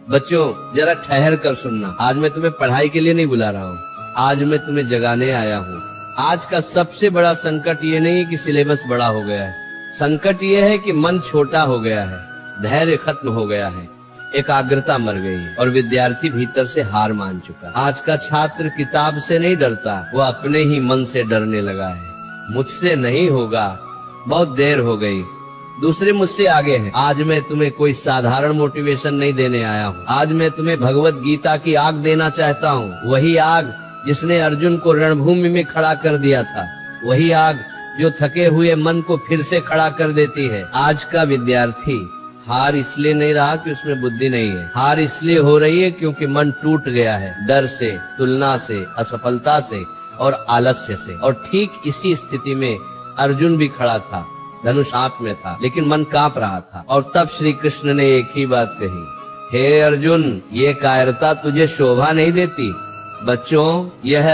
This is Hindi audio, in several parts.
बच्चों जरा ठहर कर सुनना, आज मैं तुम्हें पढ़ाई के लिए नहीं बुला रहा हूँ, आज मैं तुम्हें जगाने आया हूँ। आज का सबसे बड़ा संकट ये नहीं है कि सिलेबस बड़ा हो गया है, संकट ये है कि मन छोटा हो गया है, धैर्य खत्म हो गया है, एकाग्रता मर गई है और विद्यार्थी भीतर से हार मान चुका। आज का छात्र किताब से नहीं डरता, वो अपने ही मन से डरने लगा है। मुझसे नहीं होगा, बहुत देर हो गई, दूसरे मुझसे आगे हैं। आज मैं तुम्हें कोई साधारण मोटिवेशन नहीं देने आया हूँ, आज मैं तुम्हें भगवत गीता की आग देना चाहता हूँ। वही आग जिसने अर्जुन को रणभूमि में खड़ा कर दिया था, वही आग जो थके हुए मन को फिर से खड़ा कर देती है। आज का विद्यार्थी हार इसलिए नहीं रहा कि उसमें बुद्धि नहीं है, हार इसलिए हो रही है क्योंकि मन टूट गया है, डर से, तुलना से, असफलता से और आलस्य से। और ठीक इसी स्थिति में अर्जुन भी खड़ा था, धनुष हाथ में था, लेकिन मन कांप रहा था। और तब श्री कृष्ण ने एक ही बात कही, हे अर्जुन, ये कायरता तुझे शोभा नहीं देती। बच्चों, यह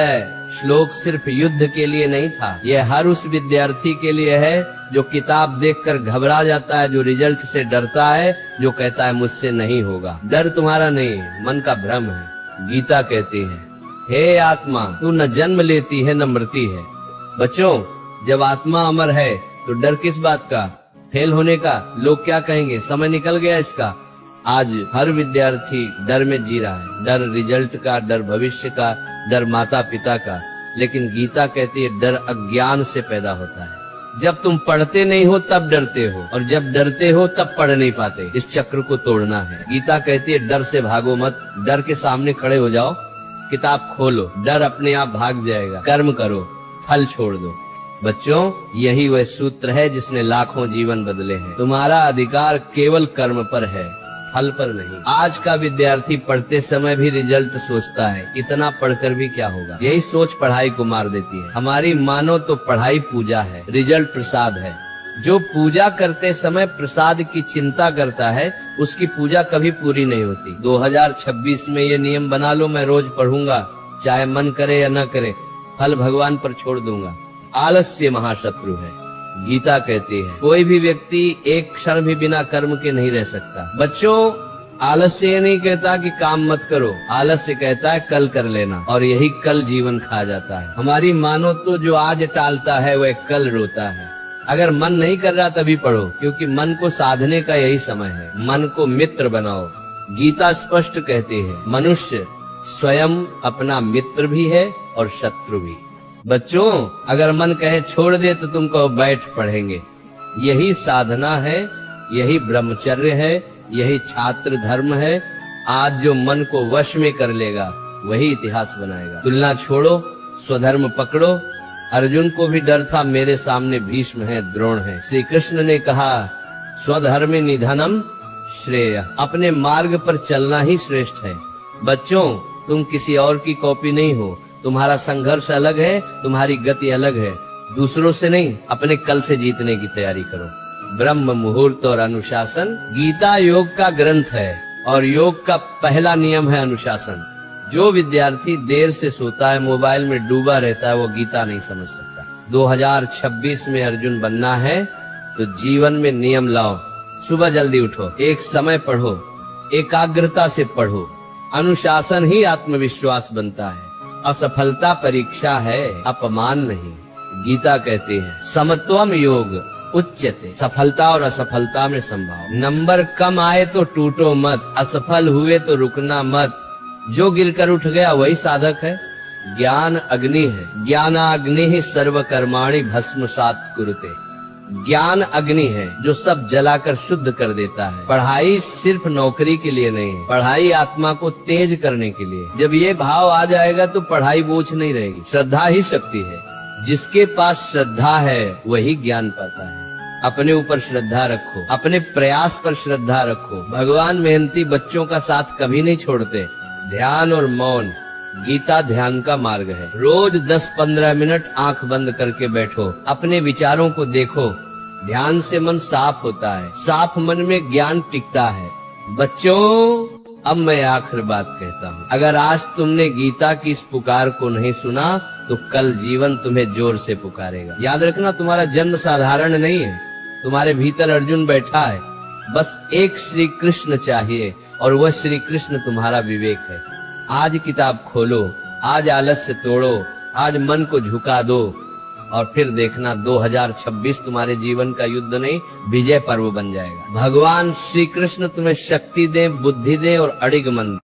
श्लोक सिर्फ युद्ध के लिए नहीं था, यह हर उस विद्यार्थी के लिए है जो किताब देखकर घबरा जाता है, जो रिजल्ट से डरता है, जो कहता है मुझसे नहीं होगा। डर तुम्हारा नहीं है, मन का भ्रम है। गीता कहती है, हे आत्मा, तू न जन्म लेती है न मरती है। बच्चों, जब आत्मा अमर है तो डर किस बात का, फेल होने का, लोग क्या कहेंगे, समय निकल गया इसका। आज हर विद्यार्थी डर में जी रहा है, डर रिजल्ट का, डर भविष्य का, डर माता पिता का। लेकिन गीता कहती है डर अज्ञान से पैदा होता है। जब तुम पढ़ते नहीं हो तब डरते हो, और जब डरते हो तब पढ़ नहीं पाते। इस चक्र को तोड़ना है। गीता कहती है डर से भागो मत, डर के सामने खड़े हो जाओ, किताब खोलो, डर अपने आप भाग जाएगा। कर्म करो, फल छोड़ दो। बच्चों, यही वह सूत्र है जिसने लाखों जीवन बदले हैं। तुम्हारा अधिकार केवल कर्म पर है, फल पर नहीं। आज का विद्यार्थी पढ़ते समय भी रिजल्ट सोचता है, इतना पढ़कर भी क्या होगा। यही सोच पढ़ाई को मार देती है। हमारी मानो तो पढ़ाई पूजा है, रिजल्ट प्रसाद है। जो पूजा करते समय प्रसाद की चिंता करता है, उसकी पूजा कभी पूरी नहीं होती। 2026 में ये नियम बना लो, मैं रोज पढ़ूंगा, चाहे मन करे या न करे, फल भगवान पर छोड़ दूंगा। आलस्य महाशत्रु है। गीता कहती है कोई भी व्यक्ति एक क्षण भी बिना कर्म के नहीं रह सकता। बच्चों, आलस्य ये नहीं कहता कि काम मत करो, आलस्य कहता है कल कर लेना, और यही कल जीवन खा जाता है। हमारी मानो तो जो आज टालता है वह कल रोता है। अगर मन नहीं कर रहा तभी पढ़ो, क्योंकि मन को साधने का यही समय है। मन को मित्र बनाओ। गीता स्पष्ट कहती है मनुष्य स्वयं अपना मित्र भी है और शत्रु भी। बच्चों, अगर मन कहे छोड़ दे तो तुम कहो बैठ पढ़ेंगे। यही साधना है, यही ब्रह्मचर्य है, यही छात्र धर्म है। आज जो मन को वश में कर लेगा वही इतिहास बनाएगा। तुलना छोड़ो, स्वधर्म पकड़ो। अर्जुन को भी डर था, मेरे सामने भीष्म है, द्रोण है। श्री कृष्ण ने कहा स्वधर्मे निधनम श्रेय, अपने मार्ग पर चलना ही श्रेष्ठ है। बच्चों, तुम किसी और की कॉपी नहीं हो, तुम्हारा संघर्ष अलग है, तुम्हारी गति अलग है। दूसरों से नहीं, अपने कल से जीतने की तैयारी करो। ब्रह्म मुहूर्त और अनुशासन। गीता योग का ग्रंथ है और योग का पहला नियम है अनुशासन। जो विद्यार्थी देर से सोता है, मोबाइल में डूबा रहता है, वो गीता नहीं समझ सकता। 2026 में अर्जुन बनना है तो जीवन में नियम लाओ। सुबह जल्दी उठो, एक समय पढ़ो, एकाग्रता से पढ़ो। अनुशासन ही आत्मविश्वास बनता है। असफलता परीक्षा है, अपमान नहीं। गीता कहती है समत्वम योग उच्यते, सफलता और असफलता में संभाव। नंबर कम आए तो टूटो मत, असफल हुए तो रुकना मत। जो गिरकर उठ गया वही साधक है। ज्ञान अग्नि है, ज्ञानाग्नि ही सर्व कर्माणि भस्मसात् कुरुते। ज्ञान अग्नि है जो सब जलाकर शुद्ध कर देता है। पढ़ाई सिर्फ नौकरी के लिए नहीं है, पढ़ाई आत्मा को तेज करने के लिए। जब ये भाव आ जाएगा तो पढ़ाई बोझ नहीं रहेगी। श्रद्धा ही शक्ति है। जिसके पास श्रद्धा है वही ज्ञान पाता है। अपने ऊपर श्रद्धा रखो, अपने प्रयास पर श्रद्धा रखो। भगवान मेहनती बच्चों का साथ कभी नहीं छोड़ते। ध्यान और मौन, गीता ध्यान का मार्ग है। रोज 10-15 मिनट आंख बंद करके बैठो, अपने विचारों को देखो। ध्यान से मन साफ होता है, साफ मन में ज्ञान टिकता है। बच्चों, अब मैं आखिर बात कहता हूँ। अगर आज तुमने गीता की इस पुकार को नहीं सुना तो कल जीवन तुम्हें जोर से पुकारेगा। याद रखना, तुम्हारा जन्म साधारण नहीं है। तुम्हारे भीतर अर्जुन बैठा है। बस एक श्री कृष्ण चाहिए और वह श्री कृष्ण तुम्हारा विवेक है। आज किताब खोलो, आज आलस्य तोड़ो, आज मन को झुका दो और फिर देखना 2026 तुम्हारे जीवन का युद्ध नहीं, विजय पर्व बन जाएगा। भगवान श्री कृष्ण तुम्हें शक्ति दें, बुद्धि दें और अडिग मन दें।